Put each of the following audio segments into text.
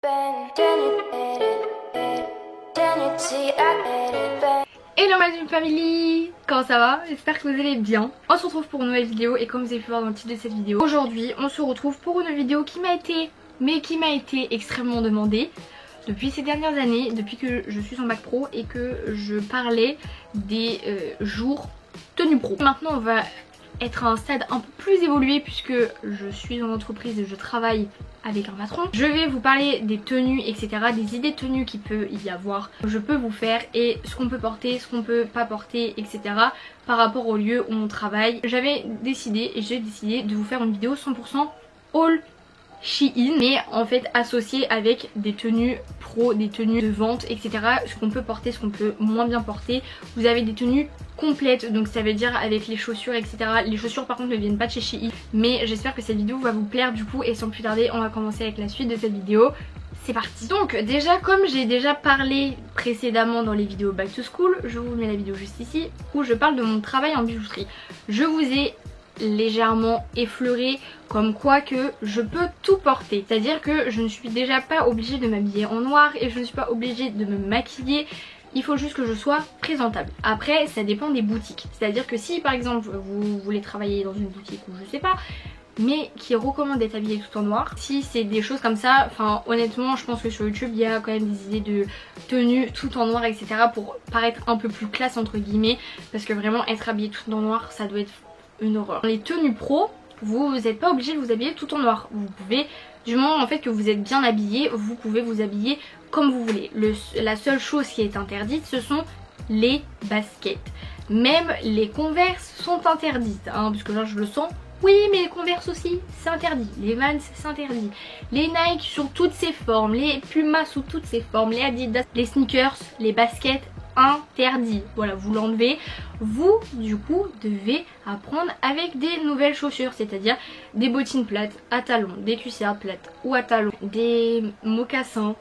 Hello ma Dream Family, comment ça va? J'espère que vous allez bien. On se retrouve pour une nouvelle vidéo et comme vous avez pu voir dans le titre de cette vidéo, aujourd'hui on se retrouve pour une vidéo qui m'a été extrêmement demandée depuis ces dernières années, depuis que je suis en bac pro et que je parlais des jours tenue pro. Maintenant on va être à un stade un peu plus évolué puisque je suis en entreprise et je travaille avec un patron. Je vais vous parler des tenues etc, des idées de tenues qu'il peut y avoir, je peux vous faire et ce qu'on peut porter, ce qu'on peut pas porter etc par rapport au lieu où on travaille. J'avais décidé et j'ai décidé de vous faire une vidéo 100% all Shein, mais en fait associé avec des tenues pro, des tenues de vente etc, ce qu'on peut porter, ce qu'on peut moins bien porter. Vous avez des tenues complètes, donc ça veut dire avec les chaussures etc. Les chaussures par contre ne viennent pas de chez Shein, mais j'espère que cette vidéo va vous plaire du coup et sans plus tarder on va commencer avec la suite de cette vidéo. C'est parti. Donc déjà comme j'ai déjà parlé précédemment dans les vidéos back to school, je vous mets la vidéo juste ici où je parle de mon travail en bijouterie. Je vous ai légèrement effleuré comme quoi que je peux tout porter, c'est à dire que je ne suis déjà pas obligée de m'habiller en noir et je ne suis pas obligée de me maquiller, il faut juste que je sois présentable. Après ça dépend des boutiques, c'est à dire que si par exemple vous voulez travailler dans une boutique ou je sais pas mais qui recommande d'être habillé tout en noir, si c'est des choses comme ça, enfin honnêtement je pense que sur YouTube il y a quand même des idées de tenues tout en noir etc pour paraître un peu plus classe entre guillemets, parce que vraiment être habillé tout en noir ça doit être une horreur. Les tenues pro, vous n'êtes pas obligé de vous habiller tout en noir. Vous pouvez, du moment en fait que vous êtes bien habillé, vous pouvez vous habiller comme vous voulez. La seule chose qui est interdite, ce sont les baskets. Même les Converse sont interdites, hein, parce que là je le sens. Oui, mais les Converse aussi, c'est interdit. Les Vans, c'est interdit. Les Nike sur toutes ces formes, les Puma sous toutes ces formes, les Adidas, les sneakers, les baskets, interdit. Voilà, vous l'enlevez. Vous du coup devez apprendre avec des nouvelles chaussures, c'est-à-dire des bottines plates à talons, des cuissardes plates ou à talons, des mocassins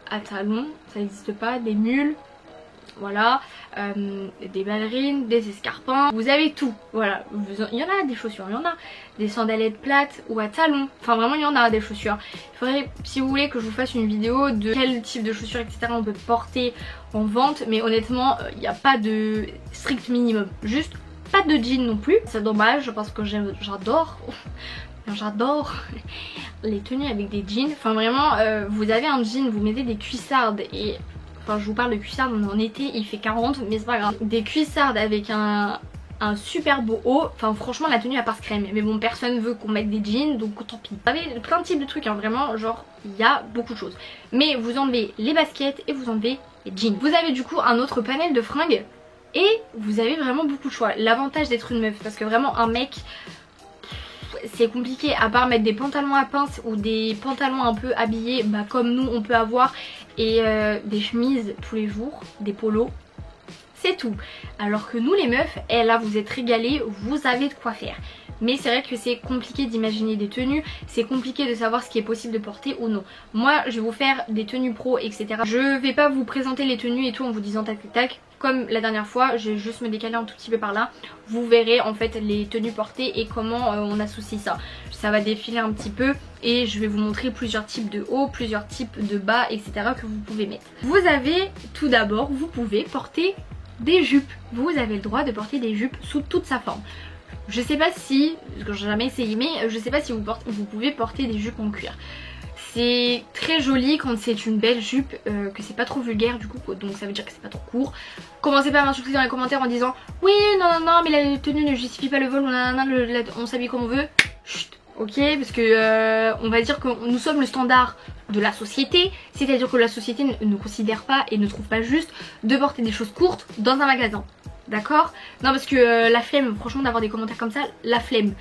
à talons, ça n'existe pas, des mules, voilà, des ballerines, des escarpins, vous avez tout, voilà, il y en a des chaussures, il y en a des sandalettes plates ou à talons, enfin vraiment il y en a des chaussures. Il faudrait, si vous voulez, que je vous fasse une vidéo de quel type de chaussures etc on peut porter en vente, mais honnêtement il n'y a pas de strict minimum, juste pas de jean non plus, c'est dommage parce que j'adore les tenues avec des jeans, enfin vraiment vous avez un jean, vous mettez des cuissardes et enfin je vous parle de cuissardes, on est en été, il fait 40 mais c'est pas grave. Des cuissardes avec un super beau haut, enfin franchement la tenue elle passe crème. Mais bon personne veut qu'on mette des jeans donc tant pis. Vous avez plein de types de trucs hein, vraiment genre il y a beaucoup de choses. Mais vous enlevez les baskets et vous enlevez les jeans. Vous avez du coup un autre panel de fringues et vous avez vraiment beaucoup de choix. L'avantage d'être une meuf, parce que vraiment un mec c'est compliqué à part mettre des pantalons à pince ou des pantalons un peu habillés bah, comme nous on peut avoir et des chemises tous les jours, des polos, c'est tout. Alors que nous les meufs, là vous êtes régalés, vous avez de quoi faire. Mais c'est vrai que c'est compliqué d'imaginer des tenues, c'est compliqué de savoir ce qui est possible de porter ou non. Moi je vais vous faire des tenues pro etc. Je vais pas vous présenter les tenues et tout en vous disant tac tac tac. Comme la dernière fois, je vais juste me décaler un tout petit peu par là. Vous verrez en fait les tenues portées et comment on associe ça. Ça va défiler un petit peu et je vais vous montrer plusieurs types de hauts, plusieurs types de bas etc que vous pouvez mettre. Vous avez tout d'abord, vous pouvez porter des jupes. Vous avez le droit de porter des jupes sous toute sa forme. Je sais pas si, parce que j'ai jamais essayé, mais je sais pas si vous pouvez porter des jupes en cuir. C'est très joli quand c'est une belle jupe, que c'est pas trop vulgaire du coup, donc ça veut dire que c'est pas trop court. Commencez pas à m'insulter dans les commentaires en disant oui non mais la tenue ne justifie pas le vol, on s'habille comme on veut. Chut, ok, parce que on va dire que nous sommes le standard de la société, c'est à dire que la société ne considère pas et ne trouve pas juste de porter des choses courtes dans un magasin. D'accord? Non parce que la flemme, franchement d'avoir des commentaires comme ça, la flemme.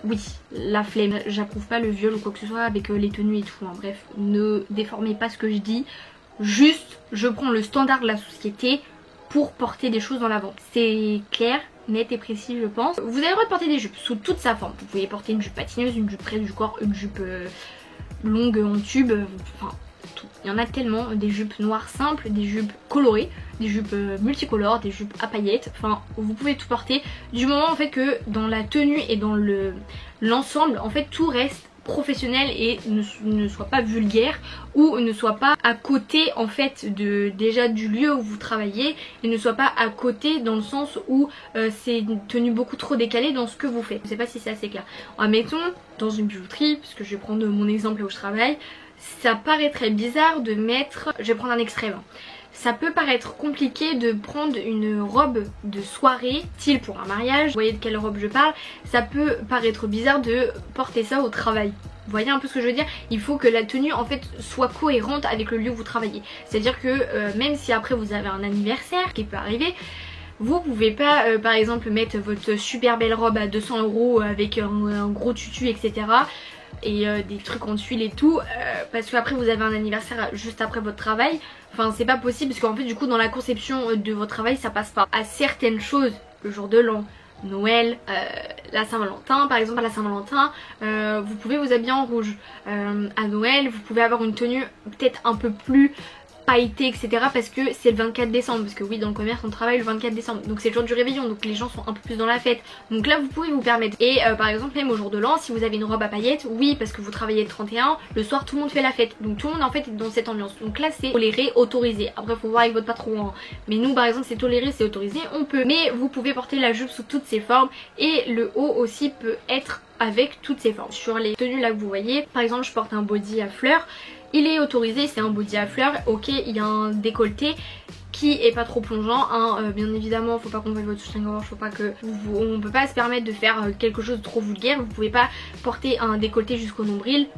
Oui, la flemme, j'approuve pas le viol ou quoi que ce soit avec les tenues et tout, hein. Bref, ne déformez pas ce que je dis. Juste, je prends le standard de la société pour porter des choses dans la vente. C'est clair, net et précis je pense. Vous avez le droit de porter des jupes sous toute sa forme. Vous pouvez porter une jupe patineuse, une jupe près du corps, une jupe longue en tube, enfin tout. Il y en a tellement, des jupes noires simples, des jupes colorées, des jupes multicolores, des jupes à paillettes, enfin vous pouvez tout porter du moment en fait que dans la tenue et dans l'ensemble en fait tout reste professionnel et ne soit pas vulgaire ou ne soit pas à côté en fait déjà du lieu où vous travaillez et ne soit pas à côté dans le sens où c'est une tenue beaucoup trop décalée dans ce que vous faites. Je sais pas si c'est assez clair. Admettons dans une bijouterie, puisque je vais prendre mon exemple là où je travaille, ça paraîtrait bizarre de mettre, je vais prendre un extrême. Ça peut paraître compliqué de prendre une robe de soirée, style pour un mariage, vous voyez de quelle robe je parle, ça peut paraître bizarre de porter ça au travail. Vous voyez un peu ce que je veux dire? Il faut que la tenue en fait soit cohérente avec le lieu où vous travaillez. C'est-à-dire que même si après vous avez un anniversaire, qui peut arriver, vous pouvez pas par exemple mettre votre super belle robe à 200 € avec un gros tutu etc. Et des trucs en tuile et tout parce qu'après vous avez un anniversaire juste après votre travail. Enfin c'est pas possible parce qu'en fait du coup dans la conception de votre travail ça passe pas. À certaines choses, le jour de l'an, Noël, la Saint-Valentin par exemple, à la Saint-Valentin vous pouvez vous habiller en rouge. À Noël vous pouvez avoir une tenue peut-être un peu plus pailleté etc parce que c'est le 24 décembre, parce que oui dans le commerce on travaille le 24 décembre, donc c'est le jour du réveillon, donc les gens sont un peu plus dans la fête, donc là vous pouvez vous permettre. Et par exemple même au jour de l'an, si vous avez une robe à paillettes, oui parce que vous travaillez le 31, le soir tout le monde fait la fête, donc tout le monde en fait est dans cette ambiance, donc là c'est toléré, autorisé, après faut voir avec votre patron hein. Mais nous par exemple c'est toléré, c'est autorisé, on peut, mais vous pouvez porter la jupe sous toutes ses formes et le haut aussi peut être avec toutes ses formes. Sur les tenues là que vous voyez, par exemple je porte un body à fleurs, il est autorisé, c'est un body à fleurs, ok il y a un décolleté qui est pas trop plongeant hein, bien évidemment faut pas qu'on voie votre soutien-gorge, faut pas que on peut pas se permettre de faire quelque chose de trop vulgaire, vous pouvez pas porter un décolleté jusqu'au nombril,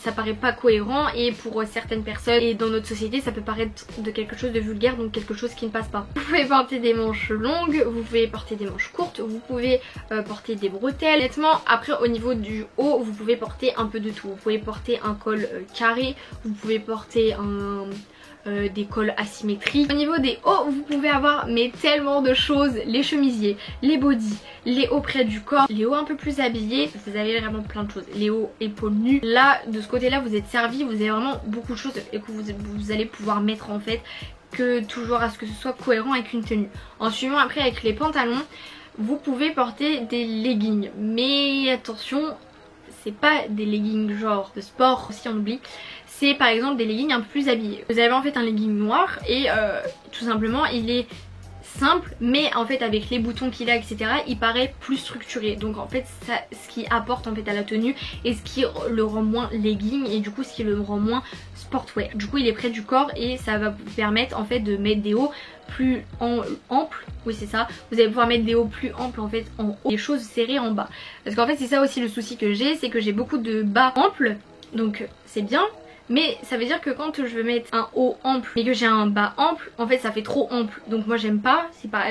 ça paraît pas cohérent et pour certaines personnes et dans notre société ça peut paraître de quelque chose de vulgaire, donc quelque chose qui ne passe pas. Vous pouvez porter des manches longues, vous pouvez porter des manches courtes, vous pouvez porter des bretelles. Honnêtement après au niveau du haut vous pouvez porter un peu de tout, vous pouvez porter un col carré, vous pouvez porter des cols asymétriques. Au niveau des hauts vous pouvez avoir mais tellement de choses, les chemisiers, les bodys, les hauts près du corps, les hauts un peu plus habillés, vous avez vraiment plein de choses, les hauts épaules nues. Là de ce côté là vous êtes servi, vous avez vraiment beaucoup de choses et que vous allez pouvoir mettre en fait, que toujours à ce que ce soit cohérent avec une tenue. En suivant après avec les pantalons, vous pouvez porter des leggings, mais attention c'est pas des leggings genre de sport si on oublie, c'est par exemple des leggings un peu plus habillés. Vous avez en fait un legging noir et tout simplement il est simple mais en fait avec les boutons qu'il a etc il paraît plus structuré, donc en fait ça, ce qui apporte en fait à la tenue et ce qui le rend moins legging et du coup ce qui le rend moins sportwear. Du coup il est près du corps et ça va vous permettre en fait de mettre des hauts plus amples, oui c'est ça, vous allez pouvoir mettre des hauts plus amples en fait en haut, des choses serrées en bas, parce qu'en fait c'est ça aussi le souci que j'ai, c'est que j'ai beaucoup de bas amples, donc c'est bien. Mais ça veut dire que quand je veux mettre un haut ample et que j'ai un bas ample, en fait ça fait trop ample. Donc moi j'aime pas,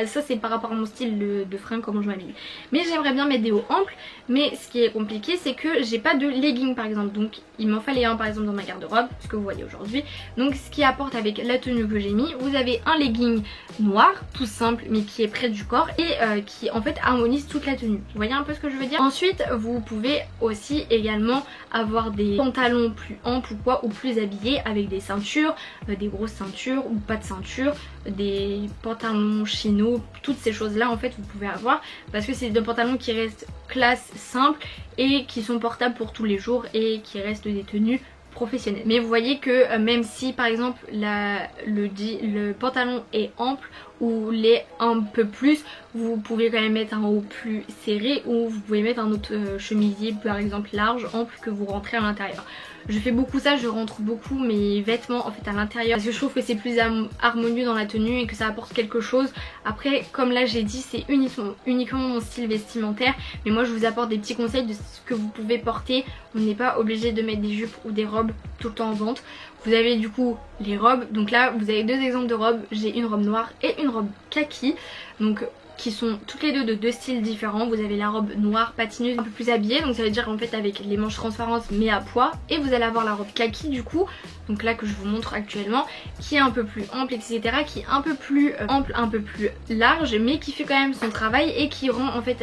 ça c'est par rapport à mon style de fringue, comment je m'habille. Mais j'aimerais bien mettre des hauts amples. Mais ce qui est compliqué c'est que j'ai pas de legging par exemple. Donc il m'en fallait un par exemple dans ma garde-robe, ce que vous voyez aujourd'hui. Donc ce qui apporte avec la tenue que j'ai mis, vous avez un legging noir, tout simple mais qui est près du corps et qui en fait harmonise toute la tenue. Vous voyez un peu ce que je veux dire? Ensuite vous pouvez aussi également avoir des pantalons plus amples ou quoi, ou plus habillés avec des ceintures, des grosses ceintures ou pas de ceinture, des pantalons chinos, toutes ces choses là en fait vous pouvez avoir, parce que c'est des pantalons qui restent classe, simple et qui sont portables pour tous les jours et qui restent des tenues professionnelles. Mais vous voyez que même si par exemple le pantalon est ample ou l'est un peu plus, vous pouvez quand même mettre un haut plus serré ou vous pouvez mettre un autre chemisier par exemple large, ample, que vous rentrez à l'intérieur. Je fais beaucoup ça, je rentre beaucoup mes vêtements en fait à l'intérieur parce que je trouve que c'est plus harmonieux dans la tenue et que ça apporte quelque chose. Après comme là j'ai dit c'est uniquement mon style vestimentaire, mais moi je vous apporte des petits conseils de ce que vous pouvez porter. On n'est pas obligé de mettre des jupes ou des robes tout le temps en vente. Vous avez du coup les robes, donc là vous avez deux exemples de robes, j'ai une robe noire et une robe kaki, donc qui sont toutes les deux de deux styles différents. Vous avez la robe noire patineuse un peu plus habillée, donc ça veut dire en fait avec les manches transparentes mais à poids, et vous allez avoir la robe kaki du coup, donc là que je vous montre actuellement, qui est un peu plus ample etc, qui est un peu plus ample, un peu plus large, mais qui fait quand même son travail et qui rend en fait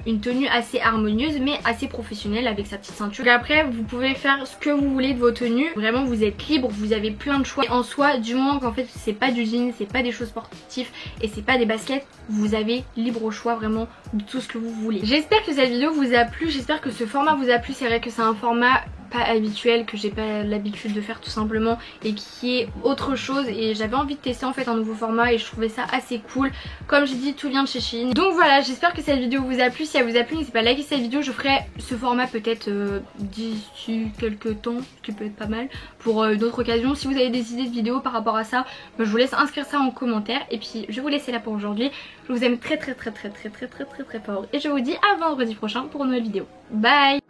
une tenue assez harmonieuse mais assez professionnelle avec sa petite ceinture. Et après vous pouvez faire ce que vous voulez de vos tenues, vraiment vous êtes libre, vous avez plein de choix et en soi du moment qu'en fait c'est pas du jean, c'est pas des choses sportives et c'est pas des baskets, vous avez est libre au choix vraiment de tout ce que vous voulez. J'espère que cette vidéo vous a plu, j'espère que ce format vous a plu. C'est vrai que c'est un format pas habituel, que j'ai pas l'habitude de faire tout simplement, et qui est autre chose, et j'avais envie de tester en fait un nouveau format et je trouvais ça assez cool. Comme j'ai dit, tout vient de chez Shein. Donc voilà, j'espère que cette vidéo vous a plu. Si elle vous a plu, n'hésitez pas à liker cette vidéo. Je ferai ce format peut-être d'ici quelques temps, ce qui peut être pas mal pour d'autres occasions. Si vous avez des idées de vidéos par rapport à ça, je vous laisse inscrire ça en commentaire. Et puis je vais vous laisser là pour aujourd'hui. Je vous aime très fort et je vous dis à vendredi prochain pour une nouvelle vidéo. Bye.